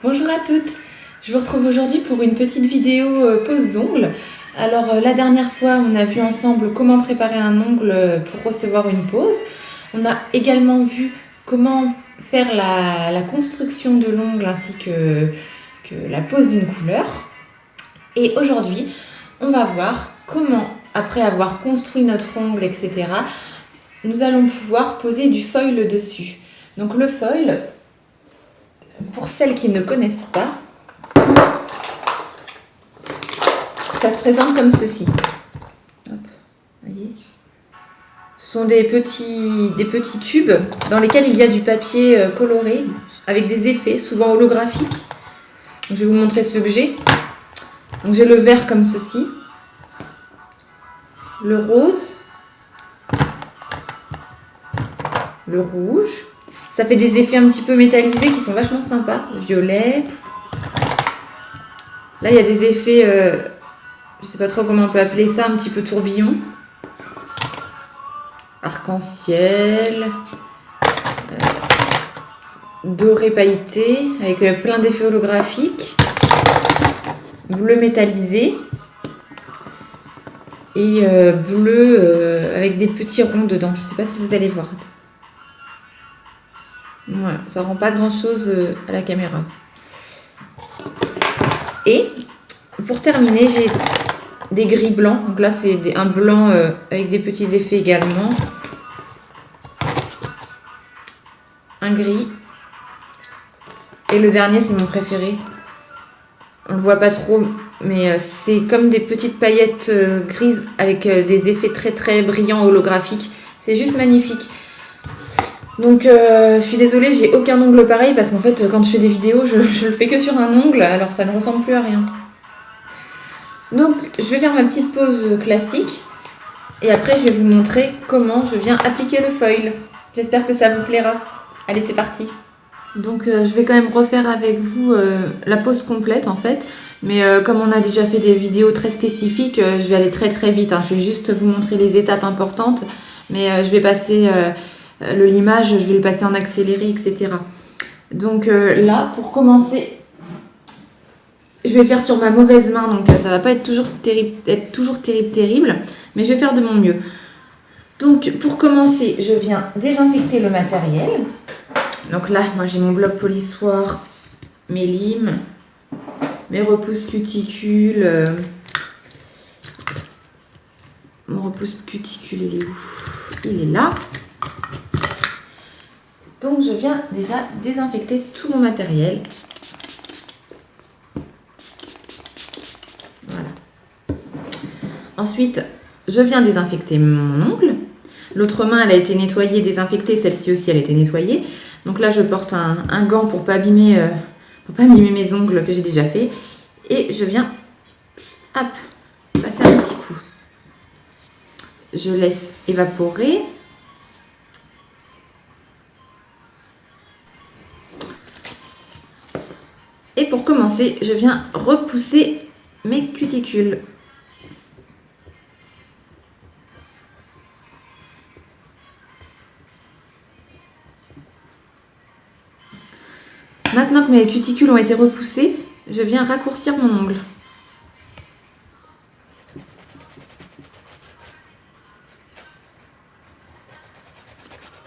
Bonjour à toutes, je vous retrouve aujourd'hui pour une petite vidéo pose d'ongles. Alors la dernière fois on a vu ensemble comment préparer un ongle pour recevoir une pose. On a également vu comment faire la construction de l'ongle ainsi que la pose d'une couleur. Et aujourd'hui on va voir comment, après avoir construit notre ongle, etc., nous allons pouvoir poser du foil dessus. Donc le foil, pour celles qui ne connaissent pas, ça se présente comme ceci. Hop, voyez. Ce sont des petits tubes dans lesquels il y a du papier coloré avec des effets, souvent holographiques. Donc, je vais vous montrer ce que j'ai. Donc j'ai le vert comme ceci, le rose, le rouge. Ça fait des effets un petit peu métallisés qui sont vachement sympas. Le violet. Là il y a des effets, je ne sais pas trop comment on peut appeler ça, un petit peu tourbillon. Arc-en-ciel, doré pailleté avec plein d'effets holographiques, bleu métallisé et bleu avec des petits ronds dedans. Je ne sais pas si vous allez voir. Voilà, ça rend pas grand chose à la caméra. Et pour terminer, j'ai des gris blancs. Donc là c'est un blanc avec des petits effets également. Un gris. Et le dernier c'est mon préféré. On le voit pas trop, mais c'est comme des petites paillettes grises avec des effets très très brillants holographiques. C'est juste magnifique. Donc je suis désolée, j'ai aucun ongle pareil parce qu'en fait quand je fais des vidéos, je le fais que sur un ongle, alors ça ne ressemble plus à rien. Donc je vais faire ma petite pose classique et après je vais vous montrer comment je viens appliquer le foil. J'espère que ça vous plaira. Allez, c'est parti. Donc je vais quand même refaire avec vous la pose complète en fait. Mais comme on a déjà fait des vidéos très spécifiques, je vais aller très très vite. Je vais juste vous montrer les étapes importantes. Mais je vais passer le limage, je vais le passer en accéléré, etc. Donc là, pour commencer, je vais faire sur ma mauvaise main. Donc ça va pas être toujours terrible. Mais je vais faire de mon mieux. Donc pour commencer, je viens désinfecter le matériel. Donc là, moi j'ai mon bloc polissoir, mes limes, mes repousses cuticules. Mon repousse cuticule, il est où? Il est là. Donc je viens déjà désinfecter tout mon matériel. Voilà. Ensuite, je viens désinfecter mon ongle. L'autre main, elle a été nettoyée, désinfectée. Celle-ci aussi, elle a été nettoyée. Donc là, je porte un gant pour pas abîmer mes ongles que j'ai déjà fait. Et je viens, hop, passer un petit coup. Je laisse évaporer. Et pour commencer, je viens repousser mes cuticules. Maintenant que mes cuticules ont été repoussées, je viens raccourcir mon ongle.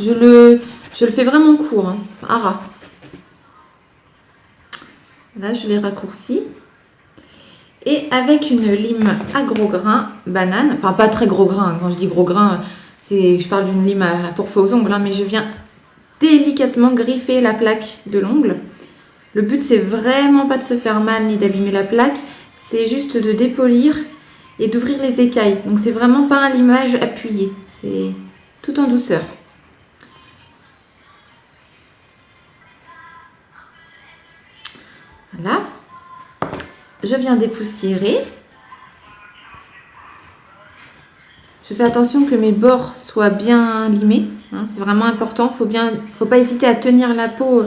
Je le fais vraiment court, à ras. Là, je l'ai raccourci. Et avec une lime à gros grain, banane, enfin pas très gros grain, quand je dis gros grain, je parle d'une lime pour faux ongles, mais je viens délicatement griffer la plaque de l'ongle. Le but, c'est vraiment pas de se faire mal ni d'abîmer la plaque, c'est juste de dépolir et d'ouvrir les écailles. Donc c'est vraiment pas un limage appuyé, c'est tout en douceur. Voilà. Je viens dépoussiérer. Je fais attention que mes bords soient bien limés. C'est vraiment important. Faut pas hésiter à tenir la peau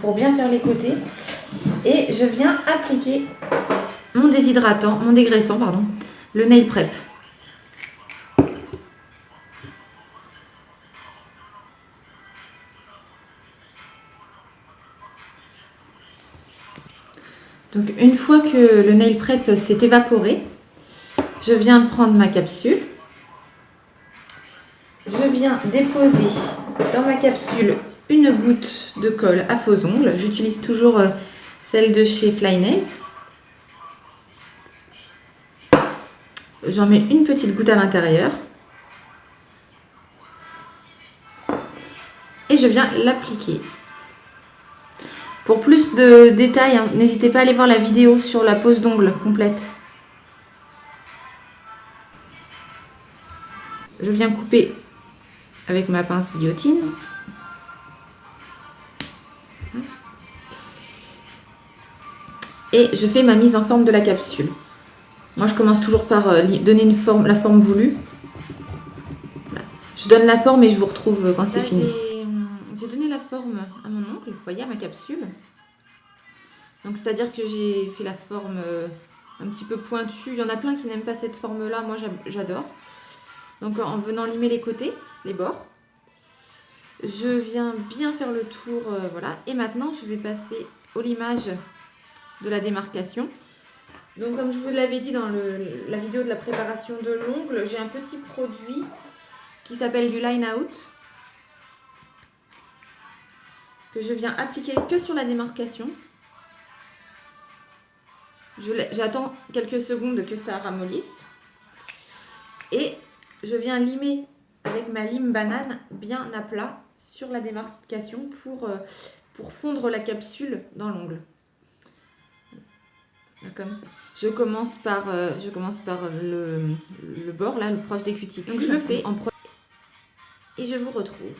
pour bien faire les côtés. Et je viens appliquer mon dégraissant, le nail prep. Donc une fois que le nail prep s'est évaporé, je viens prendre ma capsule. Je viens déposer dans ma capsule une goutte de colle à faux ongles. J'utilise toujours celle de chez Flynails. J'en mets une petite goutte à l'intérieur. Et je viens l'appliquer. Pour plus de détails, hein, n'hésitez pas à aller voir la vidéo sur la pose d'ongles complète. Je viens couper avec ma pince guillotine. Et je fais ma mise en forme de la capsule. Moi, je commence toujours par donner la forme voulue. Voilà. Je donne la forme et je vous retrouve quand c'est fini. J'ai donné la forme à mon ongle, vous voyez, à ma capsule. Donc, c'est-à-dire que j'ai fait la forme un petit peu pointue. Il y en a plein qui n'aiment pas cette forme-là. Moi, j'adore. Donc, en venant limer les côtés, les bords, je viens bien faire le tour. Voilà. Et maintenant, je vais passer au limage de la démarcation. Donc, comme je vous l'avais dit dans la vidéo de la préparation de l'ongle, j'ai un petit produit qui s'appelle du Line Out, que je viens appliquer que sur la démarcation. J'attends quelques secondes que ça ramollisse. Et je viens limer avec ma lime banane bien à plat sur la démarcation pour fondre la capsule dans l'ongle. Comme ça. Je commence par le bord, là, le proche des cuticules. Donc je le fais en premier et je vous retrouve.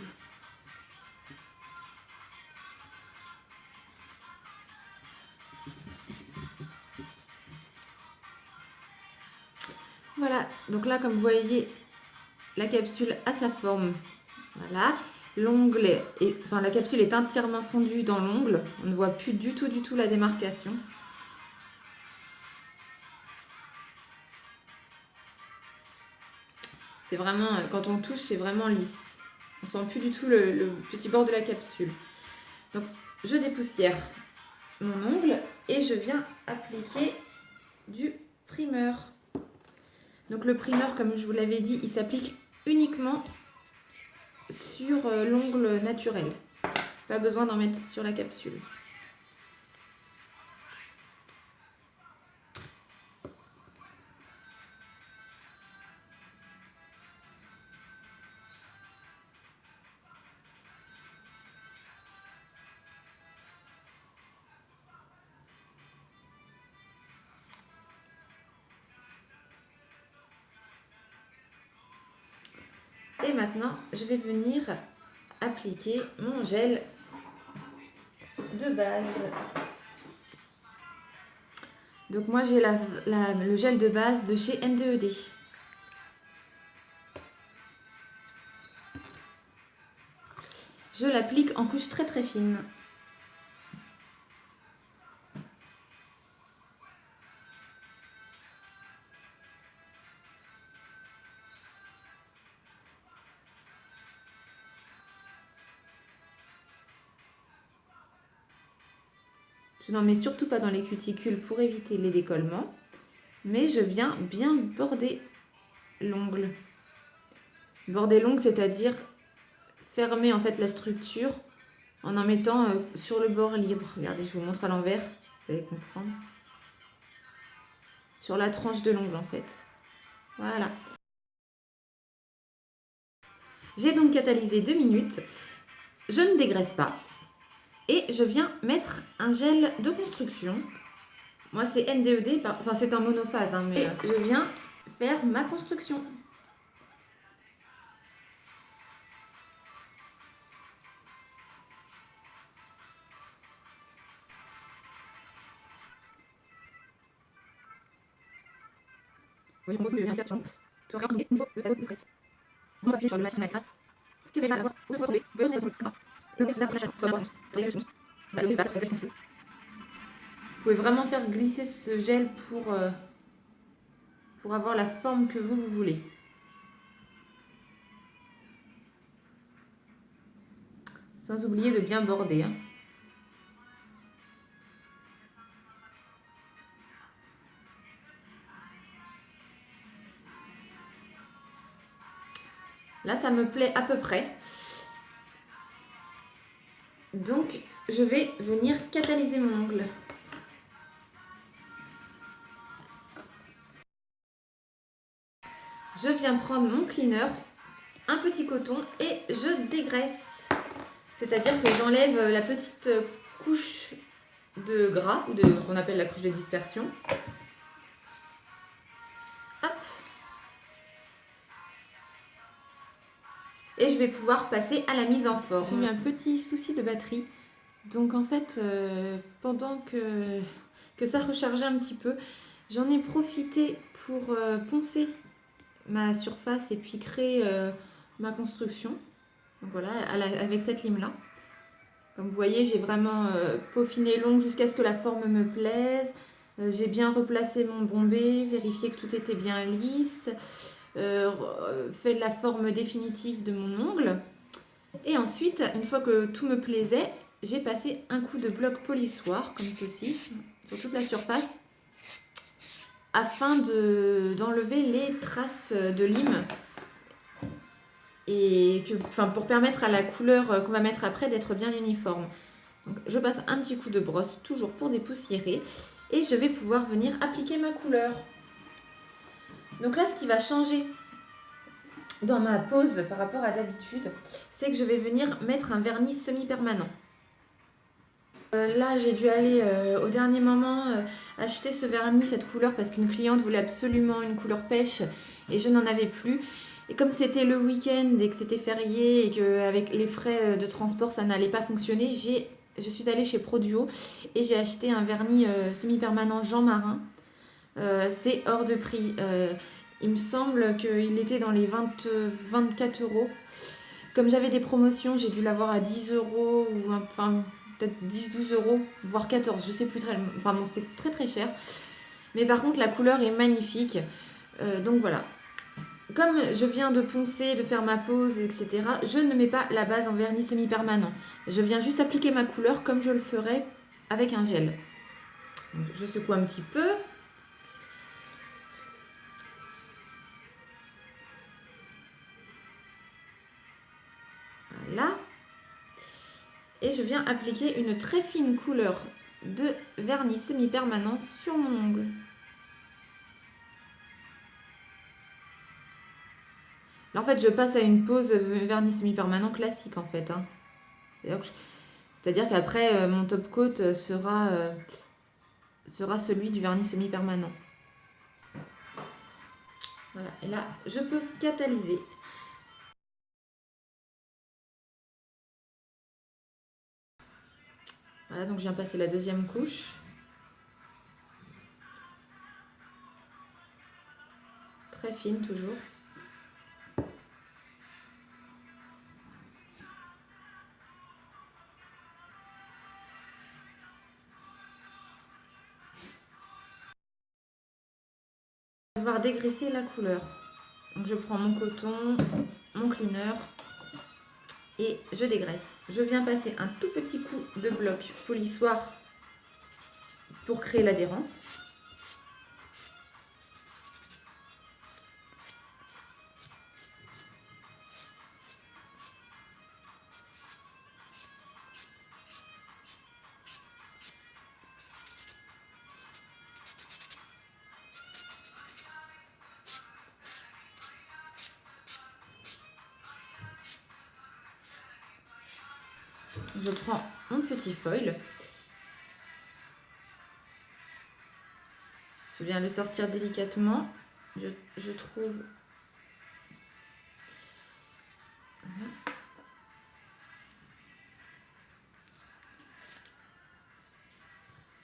Voilà, donc là, comme vous voyez, la capsule a sa forme. Voilà, la capsule est entièrement fondue dans l'ongle. On ne voit plus du tout la démarcation. C'est vraiment, quand on touche, c'est vraiment lisse. On sent plus du tout le petit bord de la capsule. Donc, je dépoussière mon ongle et je viens appliquer du primer. Donc, le primer, comme je vous l'avais dit, il s'applique uniquement sur l'ongle naturel. Pas besoin d'en mettre sur la capsule. Et maintenant, je vais venir appliquer mon gel de base. Donc moi, j'ai le gel de base de chez NDED. Je l'applique en couche très fine. Je n'en mets surtout pas dans les cuticules pour éviter les décollements, mais je viens bien border l'ongle. Border l'ongle, c'est-à-dire fermer en fait la structure en mettant sur le bord libre. Regardez, je vous montre à l'envers, vous allez comprendre. Sur la tranche de l'ongle en fait. Voilà. J'ai donc catalysé 2 minutes. Je ne dégraisse pas. Et je viens mettre un gel de construction. Moi, c'est NDED, enfin c'est un monophase, hein, mais je viens faire ma construction. Oui, on peut bien faire sur tu regardes au niveau de ta zone de stress. On va appuyer sur le machine à espace. Si vous avez mal à voir, vous pouvez retrouver. Vous pouvez revenir comme ça. Le mec se va sur la borne. Vous voyez le son. Le mec se va, ça descend plus. Vous pouvez vraiment faire glisser ce gel pour avoir la forme que vous voulez. Sans oublier de bien border. Hein. Là, ça me plaît à peu près. Donc, je vais venir catalyser mon ongle. Je viens prendre mon cleaner, un petit coton et je dégraisse. C'est-à-dire que j'enlève la petite couche de gras, ou qu'on appelle la couche de dispersion. Hop. Et je vais pouvoir passer à la mise en forme. J'ai eu un petit souci de batterie. Donc en fait, pendant que ça rechargeait un petit peu, j'en ai profité pour poncer ma surface et puis créer ma construction. Donc voilà, avec cette lime-là. Comme vous voyez, j'ai vraiment peaufiné l'ongle jusqu'à ce que la forme me plaise. J'ai bien replacé mon bombé, vérifié que tout était bien lisse, fait la forme définitive de mon ongle. Et ensuite, une fois que tout me plaisait, j'ai passé un coup de bloc polissoir, comme ceci, sur toute la surface, afin d'enlever les traces de lime et pour permettre à la couleur qu'on va mettre après d'être bien uniforme. Donc, je passe un petit coup de brosse, toujours pour dépoussiérer, et je vais pouvoir venir appliquer ma couleur. Donc là, ce qui va changer dans ma pose par rapport à d'habitude, c'est que je vais venir mettre un vernis semi-permanent. Là, j'ai dû aller au dernier moment acheter ce vernis, cette couleur, parce qu'une cliente voulait absolument une couleur pêche et je n'en avais plus. Et comme c'était le week-end et que c'était férié et qu'avec les frais de transport, ça n'allait pas fonctionner, je suis allée chez Produo et j'ai acheté un vernis semi-permanent Jean Marin. C'est hors de prix. Il me semble qu'il était dans les 24 euros. Comme j'avais des promotions, j'ai dû l'avoir à 10 euros ou enfin peut-être 10-12 euros, voire 14, je sais plus très. Enfin bon, c'était très très cher. Mais par contre, la couleur est magnifique. Donc voilà. Comme je viens de poncer, de faire ma pose, etc., je ne mets pas la base en vernis semi-permanent. Je viens juste appliquer ma couleur comme je le ferais avec un gel. Donc, je secoue un petit peu. Voilà. Et je viens appliquer une très fine couleur de vernis semi-permanent sur mon ongle. Là, en fait, je passe à une pose vernis semi-permanent classique, en fait. Hein. C'est-à-dire qu'après, mon top coat sera celui du vernis semi-permanent. Voilà, et là, je peux catalyser. Voilà, donc je viens passer la deuxième couche. Très fine, toujours. On va devoir dégraisser la couleur. Donc je prends mon coton, mon cleaner et je dégraisse. Je viens passer un tout petit coup de bloc polissoir pour créer l'adhérence. Je prends mon petit foil. Je viens le sortir délicatement. Je trouve... Voilà.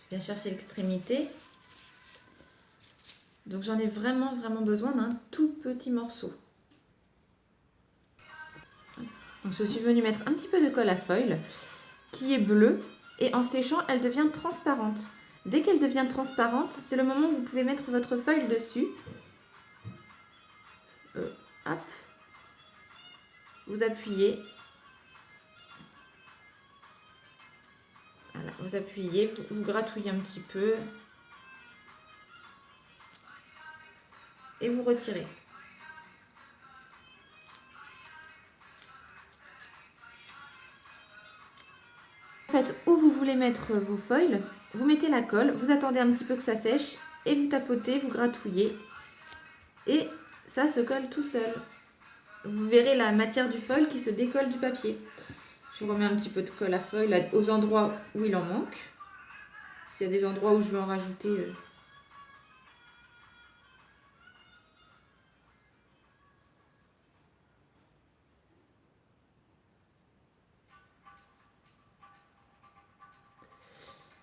Je viens chercher l'extrémité. Donc j'en ai vraiment besoin d'un tout petit morceau. Donc je suis venue mettre un petit peu de colle à foil qui est bleue et en séchant elle devient transparente. Dès qu'elle devient transparente, c'est le moment où vous pouvez mettre votre feuille dessus. Hop. Vous appuyez. Voilà, vous appuyez, vous gratouillez un petit peu. Et vous retirez. fait, où vous voulez mettre vos foils, vous mettez la colle, vous attendez un petit peu que ça sèche et vous tapotez, vous gratouillez et ça se colle tout seul. Vous verrez la matière du foil qui se décolle du papier. Je remets un petit peu de colle à foil aux endroits où il en manque. S'il y a des endroits où je veux en rajouter...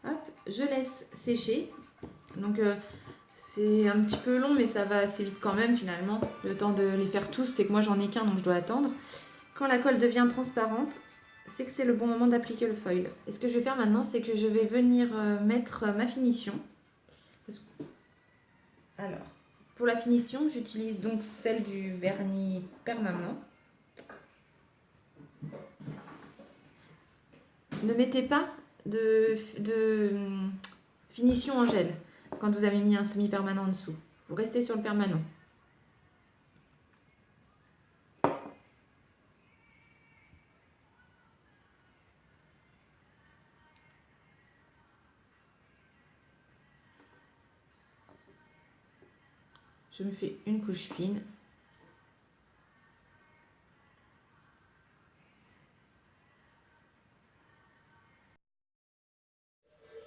Hop, je laisse sécher. Donc c'est un petit peu long, mais ça va assez vite quand même finalement. Le temps de les faire tous, c'est que moi j'en ai qu'un, donc je dois attendre. Quand la colle devient transparente, c'est que c'est le bon moment d'appliquer le foil. Et ce que je vais faire maintenant, c'est que je vais venir mettre ma finition. Alors, pour la finition, j'utilise donc celle du vernis permanent. Ne mettez pas de finition en gel quand vous avez mis un semi-permanent en dessous. Vous restez sur le permanent. Je me fais une couche fine.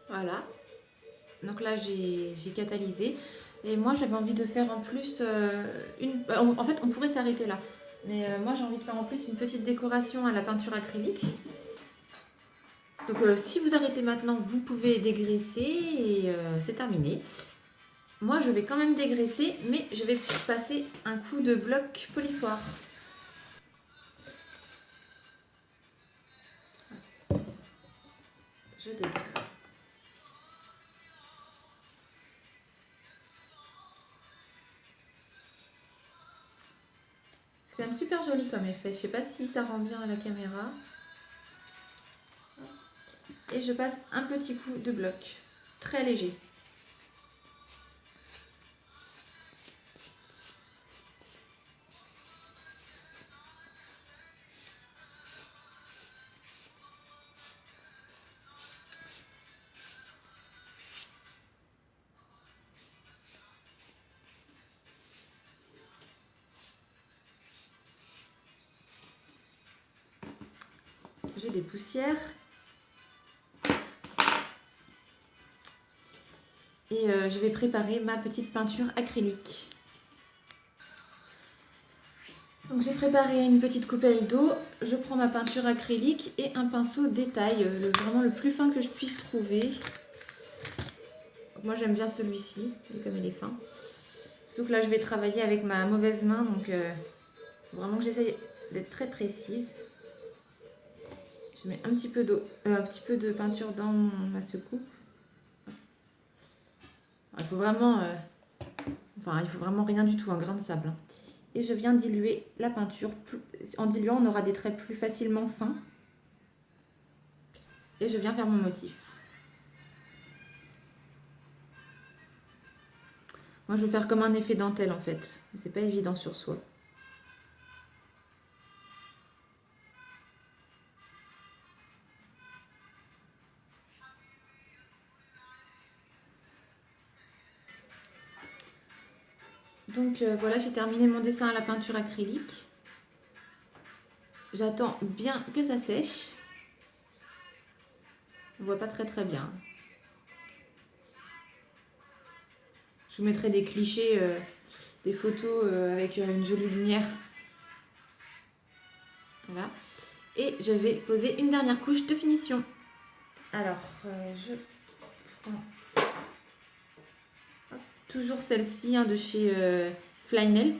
Voilà. Donc là, j'ai catalysé. Et moi, j'avais envie de faire en plus en fait, on pourrait s'arrêter là. Mais moi, j'ai envie de faire en plus une petite décoration à la peinture acrylique. Donc si vous arrêtez maintenant, vous pouvez dégraisser et c'est terminé. Moi, je vais quand même dégraisser, mais je vais passer un coup de bloc polissoir. Je dégraisse. C'est quand même super joli comme effet. Je ne sais pas si ça rend bien à la caméra. Et je passe un petit coup de bloc, très léger. J'ai des poussières. Et je vais préparer ma petite peinture acrylique. Donc j'ai préparé une petite coupelle d'eau. Je prends ma peinture acrylique et un pinceau détail, vraiment le plus fin que je puisse trouver. Moi j'aime bien celui-ci, comme il est fin. Surtout que là je vais travailler avec ma mauvaise main, donc faut vraiment que j'essaye d'être très précise. Je mets un petit peu d'eau, un petit peu de peinture dans ma secoupe. Il faut vraiment, il faut vraiment rien du tout, un grain de sable. Et je viens diluer la peinture. En diluant, on aura des traits plus facilement fins. Et je viens faire mon motif. Moi, je veux faire comme un effet dentelle en fait. C'est pas évident sur soi. Donc voilà, j'ai terminé mon dessin à la peinture acrylique. J'attends bien que ça sèche. On voit pas très bien. Je vous mettrai des clichés, des photos avec une jolie lumière. Voilà. Et je vais poser une dernière couche de finition. Alors, je prends toujours celle-ci de chez Flynel.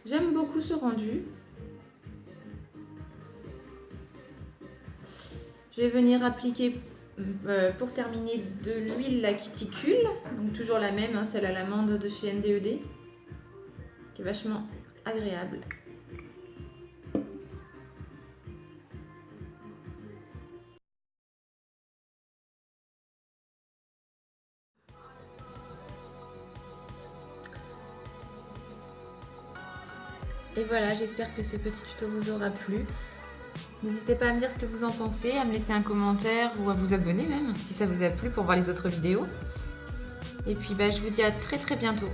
J'aime beaucoup ce rendu. Je vais venir appliquer pour terminer de l'huile la cuticule, donc toujours la même, celle à l'amande de chez NDED, qui est vachement agréable. Et voilà, j'espère que ce petit tuto vous aura plu. N'hésitez pas à me dire ce que vous en pensez, à me laisser un commentaire ou à vous abonner même si ça vous a plu pour voir les autres vidéos. Et puis je vous dis à très bientôt.